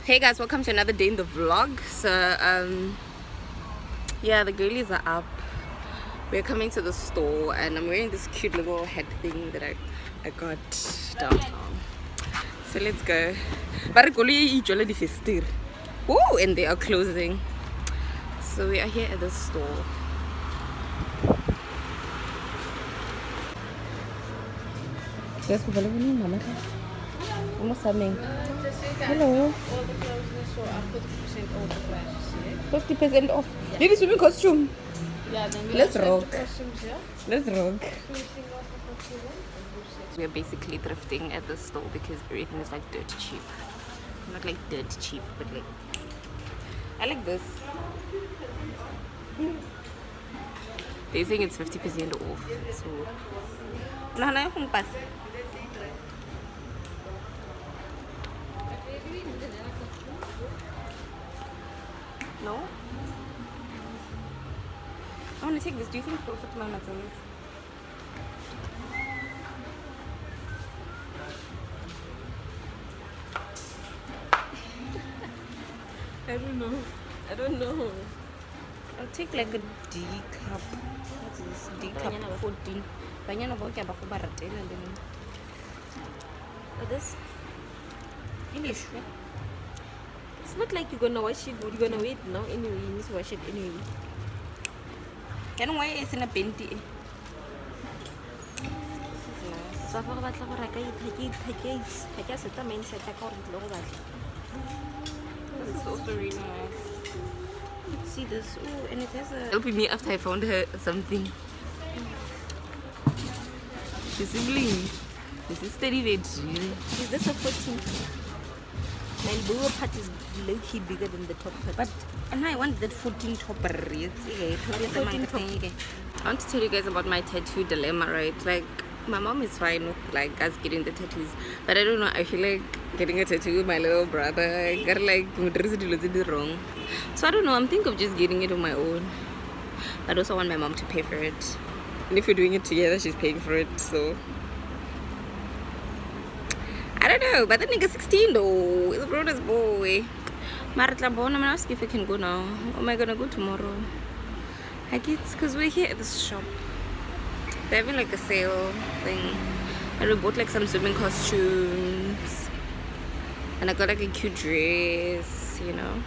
Hey guys, welcome to another day in the vlog. So yeah, the girlies are up. We're coming to the store and I'm wearing this cute little head thing that I got downtown. So let's go. Oh, and they are closing. So we are here at the store. Yes, we're going to almost something. Hello. All the clothes in the store are 50% off the prices, 50% off. Maybe swimming costume. yeah? Then we Let's have rock. costumes, yeah? Let's rock. Finishing off the costume. We're basically thrifting at the store because everything is like dirt cheap. Not like dirt cheap, but like I like this. They're saying it's 50% off. So no? I want to take this. Do you think it'll fit my materials? I don't know. I'll take like a D cup. What's this? D cup 14. Banyana boke ba go ba ratela le nna. But this, English. it's not like you're gonna wash it. You're gonna wait now anyway. You need to wash it anyway. Can why is in a penti? So fa go batla go reka i-package. Ha ke se tsameng se tla ka gore ke lo go batla. This is also really nice. See this? Oh, and it has a. Helping me after I found her something. She's sibling. This is steady veggie. Is this a 14? My lower part is low-key bigger than the top part. But and I want that 14 topper. I want to tell you guys about my tattoo dilemma, right? Like my mom is fine with like us getting the tattoos, but I don't know. I feel like getting a tattoo with my little brother. I got like wrong. So I don't know. I'm thinking of just getting it on my own. But also want my mom to pay for it. And if we're doing it together, she's paying for it. So I don't know. But the nigga 16 though. He's a grown ass boy. I'm gonna ask if I can go now. Or am I gonna go tomorrow? I guess because we're here at this shop. They're having like a sale thing. And we bought like some swimming costumes. And I got like a cute dress, you know.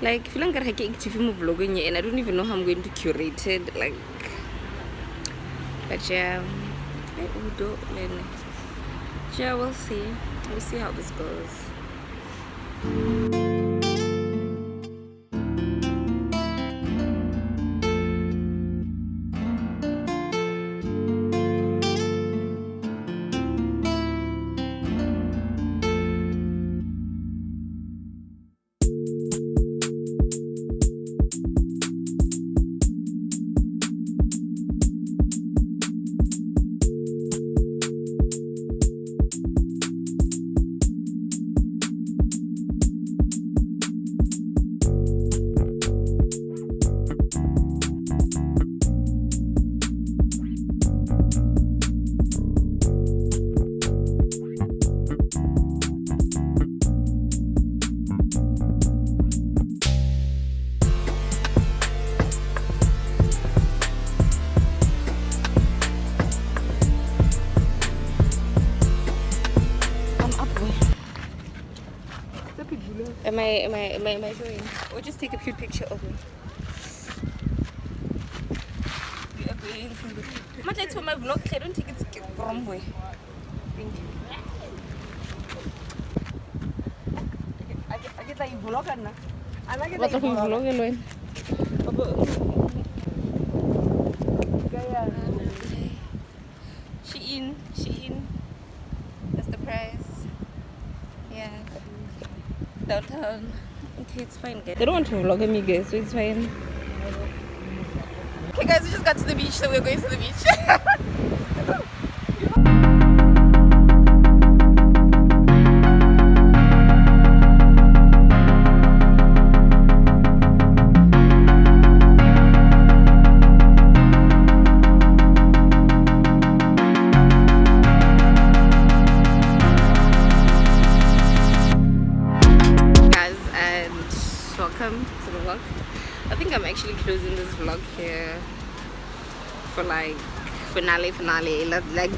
Like, I feel like I can't vlogging and I don't even know how I'm going to curate it. Like, but yeah. Yeah, we'll see. We'll see how this goes. Am I showing? Or just take a cute picture of me. We are going to the... Much like for my vlog, I don't think it's wrong way. Thank you. I get like vlog na. I like it like vlog alone. She in. That's the price. Yeah. Downtown. Okay, it's fine, guys. They don't want to vlog me, guys, so it's fine. Okay, guys, we just got to the beach, so we're going to the beach. Guys, I think I'm actually closing this vlog here for like finale. Like,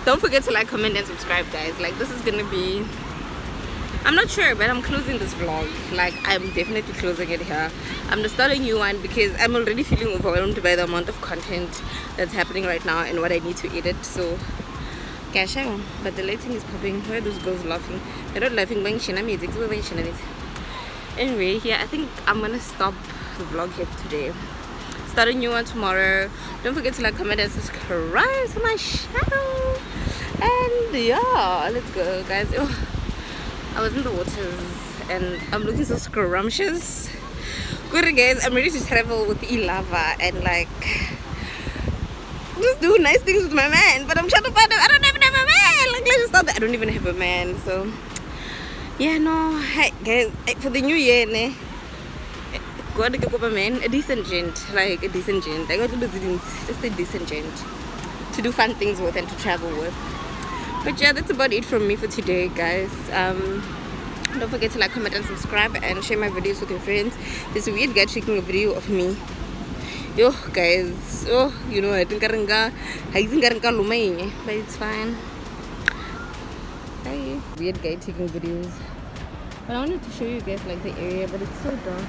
don't forget to like, comment, and subscribe, guys. Like, this is gonna be, I'm not sure, but I'm closing this vlog. Like, I'm definitely closing it here. I'm gonna start a new one because I'm already feeling overwhelmed by the amount of content that's happening right now and what I need to edit. So gosh, but the lighting is popping. Why are those girls laughing? They're not laughing, bang shina music. Anyway, yeah, I think I'm gonna stop the vlog here today. Start a new one tomorrow. Don't forget to like, comment, and subscribe to my channel. And yeah, let's go, guys. Oh, I was in the waters and I'm looking so scrumptious. Good, guys, I'm ready to travel with Ilava and like just do nice things with my man. But I'm trying to find him. I don't even have a man. Like, let's just stop that. I don't even have a man. So yeah, no. Hey guys, for the new year, ne, go to get a man, a decent gent, like a decent gent. I got to do just a decent gent to do fun things with and to travel with. But yeah, that's about it from me for today, guys. Don't forget to like, comment, and subscribe, and share my videos with your friends. There's a weird guy taking a video of me. Yo, guys. Oh, you know, I think but it's fine. Bye. Weird guy taking videos. But I wanted to show you guys like the area, but it's so dark.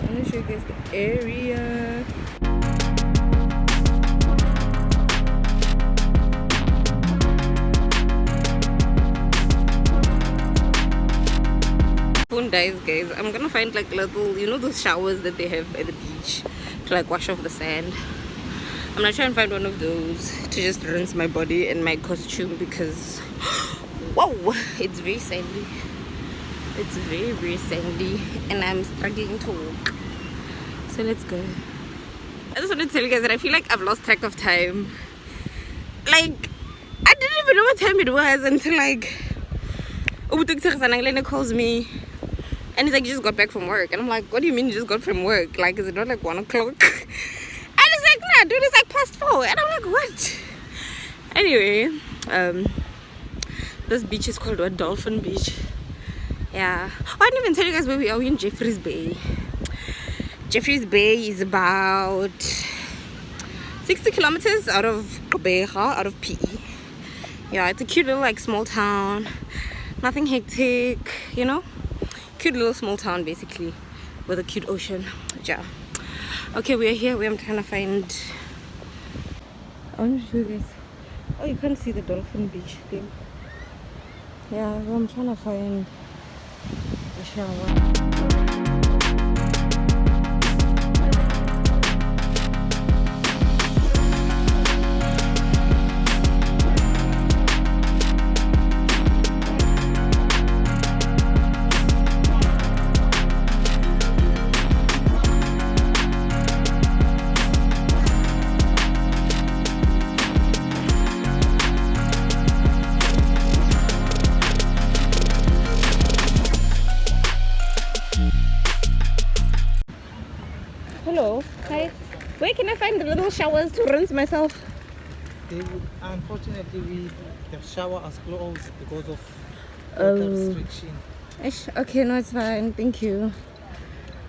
I want to show you guys the area. Phone dies, guys. I'm gonna find like little, you know, those showers that they have by the beach to like wash off the sand. I'm gonna try and find one of those to just rinse my body and my costume because whoa, it's very sandy. It's very, very sandy and I'm struggling to walk. So let's go. I just want to tell you guys that I feel like I've lost track of time. Like, I didn't even know what time it was until like Ubutuk calls me and he's like, you just got back from work. And I'm like, what do you mean you just got from work? Like, is it not like 1 o'clock? And he's like, nah dude, it's like past 4. And I'm like, what? Anyway, this beach is called what? Dolphin Beach. Yeah. Oh, I didn't even tell you guys where we are. We're in Jeffreys Bay. Jeffreys Bay is about 60 kilometers out of Gqeberha, out of PE. Yeah, it's a cute little like small town. Nothing hectic, you know? Cute little small town basically with a cute ocean. Yeah. Okay, we're here where I'm trying to find, I want to show you guys. Oh, you can't see the Dolphin Beach thing. Yeah, well, I'm trying to find a shower. Hello. Hi. Where can I find the little showers to rinse myself? Unfortunately, the shower is closed because of water restriction. Okay, no, it's fine. Thank you.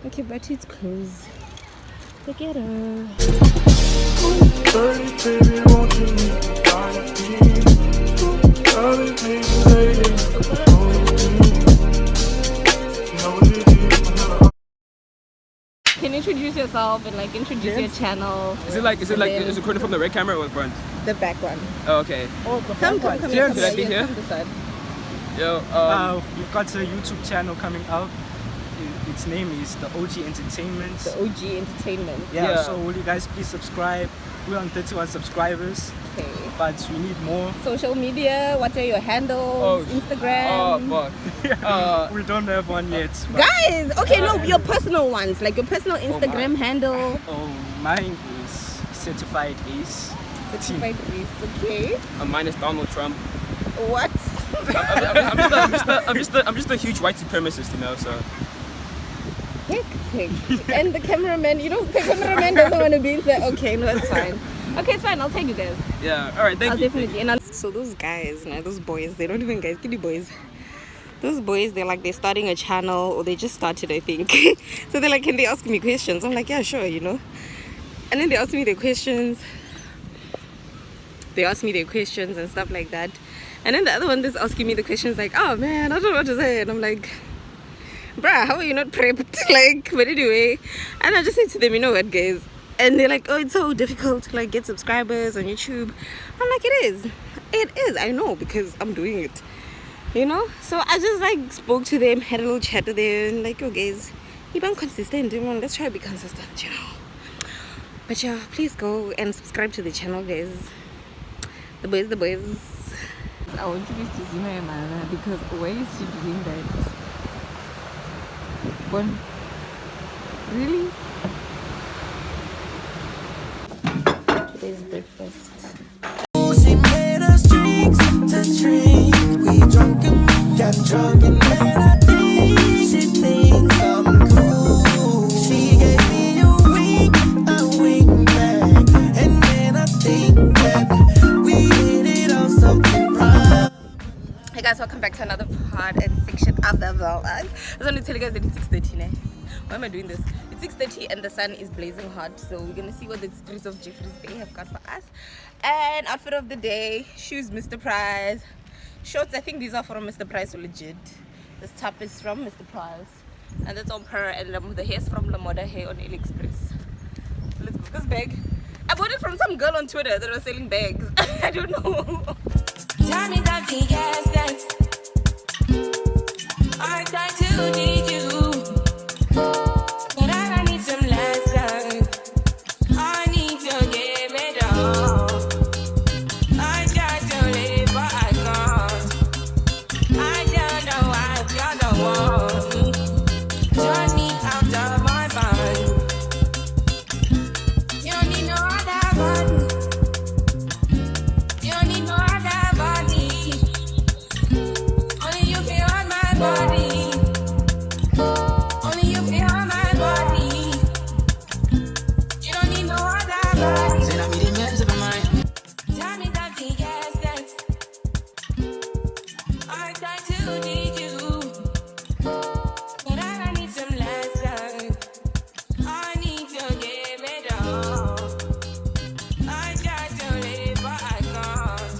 Okay, but it's closed. Take it Can you introduce yourself and like introduce your channel? Is it recording from the red camera or the front? The back one. Oh, okay. Come. Cheers. Should I be here? Come this side. Yo, We've got a YouTube channel coming out. Its name is the OG Entertainment. The OG Entertainment. Yeah, so will you guys please subscribe? We're on 31 subscribers, Okay. but we need more. Social media, what are your handles? Instagram? Oh, fuck. We don't have one yet. but- Guys, okay, no, your personal ones, like your personal Instagram handle. Oh, mine is Certified Ace. Certified Ace, okay. Mine is Donald Trump. What? I'm just a huge white supremacist, you know. So Hectic. And the cameraman, you know, the cameraman doesn't want to be in there. Okay, no, it's fine. Okay, it's fine. I'll take you guys. yeah. All right. Thank I'll you. definitely. So those guys, those boys, they don't even guys, kitty boys. those boys, they're starting a channel, or they just started, I think. So they're like, can they ask me questions? I'm like, yeah, sure, you know. And then they ask me their questions. They ask me their questions and stuff like that. And then the other one that's asking me the questions like, oh man, I don't know what to say. And I'm like, bruh, how are you not prepped? Like, but anyway. And I just said to them, you know what, guys? And they're like, oh, it's so difficult to like get subscribers on YouTube. I'm like, it is, I know, because I'm doing it, you know. So I just like spoke to them, had a little chat with them, like, yo guys, keep on consistent, you know, let's try to be consistent, you know. But yeah, please go and subscribe to the channel, guys. The boys. I want you guys to see my mama, because why is she doing that? One, really? Today's breakfast. She made us drink to drink. We drunk and got drunk and made her think she thinks I'm cool. She gave me a wink back, and then I think that we hit it on something prime. Hey guys, welcome back to another part and section of the vlog. I just want to tell you guys that it's 6:30 now. Why am I doing this? It's 6:30 and the sun is blazing hot, so we're gonna see what the streets of Jeffreys Bay have got for us. And outfit of the day: shoes, Mr. Price. Shorts, I think these are from Mr. Price, so legit. This top is from Mr. Price, and that's on her. And the hair is from Lamoda Hair on AliExpress. Let's go. This bag, I bought it from some girl on Twitter that was selling bags. I don't know. Tell me that the gas that I tried to need you, but I need some last time. I need to give it all. I tried to live, but I can't. I don't know why you're the one. Turn me out of my mind. You don't need no other body. You don't need no other body. Only you feel on my body. Only you feel on my body. You don't need no other body. Say that me the mess of mine. Tell me that the gas that I tried to need you, but I need some last time. I need to give it all. I tried to live, but I can't.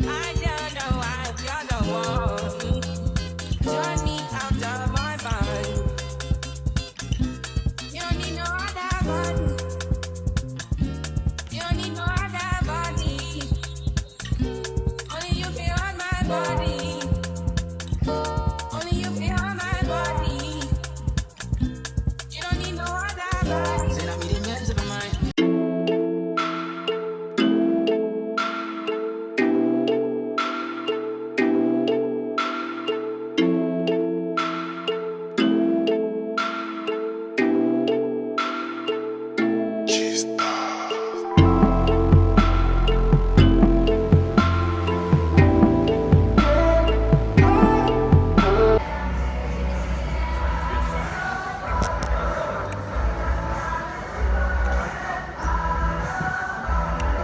I don't know why you're the one. Turn me out of my mind. You don't need no other body. You don't need no other body. Only you feel on my body. Only you feel on my body. You don't need no other body. Say that me the mess of mine.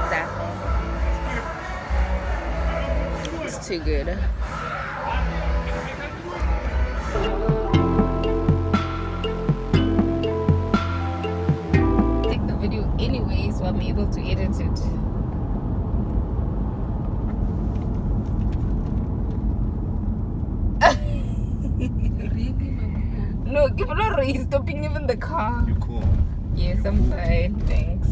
Exactly. It's too good. Take the video anyway, so I'm able to edit it. No, give it a raise, stopping even the car. You're cool. Yes, I'm fine, thanks.